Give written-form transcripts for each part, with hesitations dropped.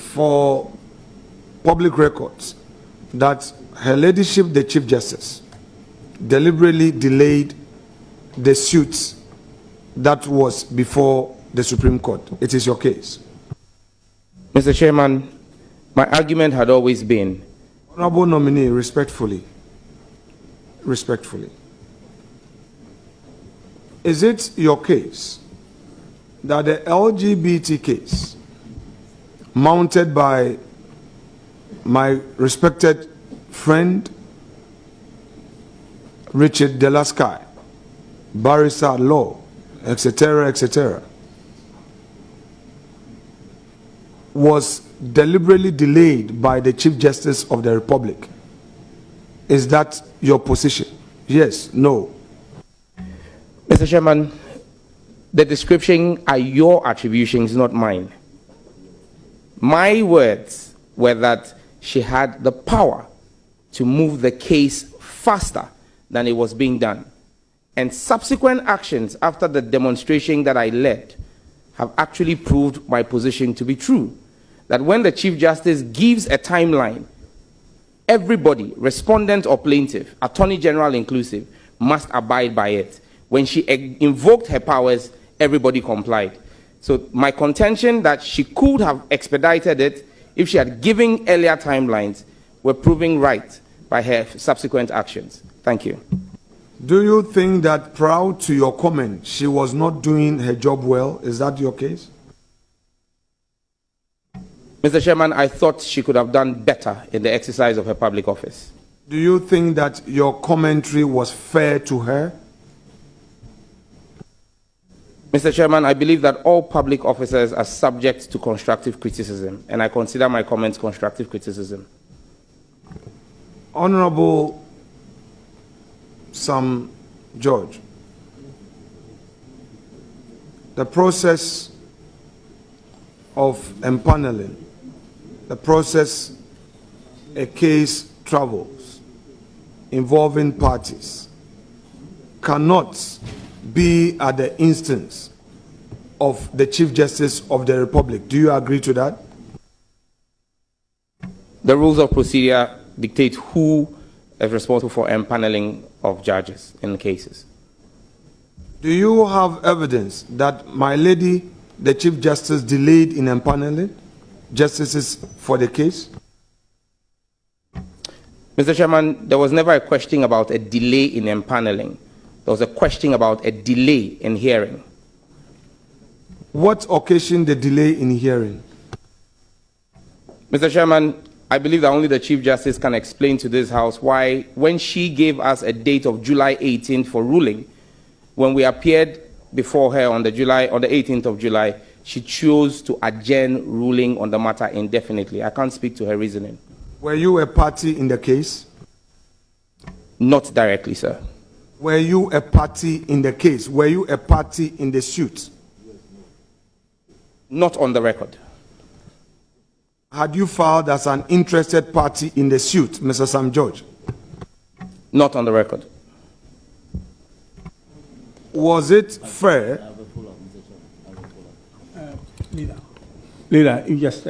for public records that Her Ladyship, the Chief Justice, deliberately delayed the suit that was before the Supreme Court. It is your case. Mr. Chairman, my argument had always been... Honorable nominee, respectfully, is it your case that the LGBT case mounted by my respected friend Richard Delasky, barrister at law, etc., was deliberately delayed by the Chief Justice of the Republic? Is that your position? Yes, no? Mr. Chairman, the description are your attributions, not mine. My words were that she had the power to move the case faster than it was being done. And subsequent actions after the demonstration that I led have actually proved my position to be true. That when the Chief Justice gives a timeline, everybody, respondent or plaintiff, Attorney General inclusive, must abide by it. When she invoked her powers, everybody complied. So my contention that she could have expedited it if she had given earlier timelines were proving right by her subsequent actions. Thank you. Do you think that prior to your comment, she was not doing her job well? Is that your case? Mr. Chairman, I thought she could have done better in the exercise of her public office. Do you think that your commentary was fair to her? Mr. Chairman, I believe that all public officers are subject to constructive criticism, and I consider my comments constructive criticism. Honorable Sam George, the process of empaneling, the process a case travels involving parties cannot be at the instance of the Chief Justice of the Republic. Do you agree to that? The rules of procedure dictate who is responsible for empaneling of judges in cases. Do you have evidence that my lady, the Chief Justice, delayed in empaneling justices for the case? Mr. Chairman, there was never a question about a delay in empaneling. There was a question about a delay in hearing. What occasioned the delay in hearing? Mr. Chairman, I believe that only the Chief Justice can explain to this House why, when she gave us a date of July 18th for ruling, when we appeared before her on the 18th of July, she chose to adjourn ruling on the matter indefinitely. I can't speak to her reasoning. Were you a party in the case? Not directly, sir. Were you a party in the case? Were you a party in the suit? Not on the record. Had you filed as an interested party in the suit, Mr. Sam George? Not on the record. Was it fair? Leader, you just...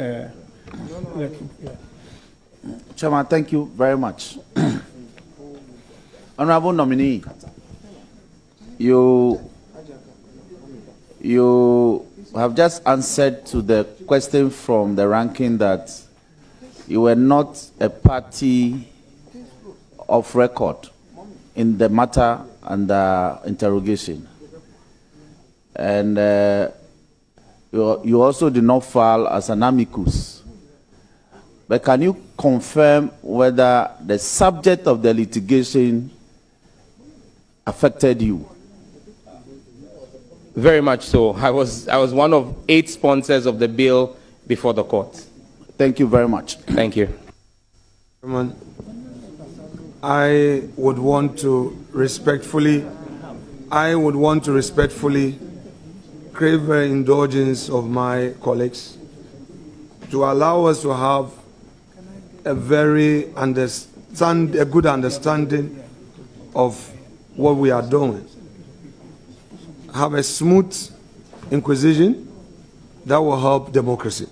Chairman, thank you very much. Honorable nominee, you have just answered to the question from the ranking that you were not a party of record in the matter under interrogation. And you also did not file as an amicus. But can you confirm whether the subject of the litigation affected you? Very much so. I was one of 8 sponsors of the bill before the court. Thank you very much. Thank you. I would want to respectfully crave the indulgence of my colleagues to allow us to have a good understanding of what we are doing. Have a smooth inquisition that will help democracy.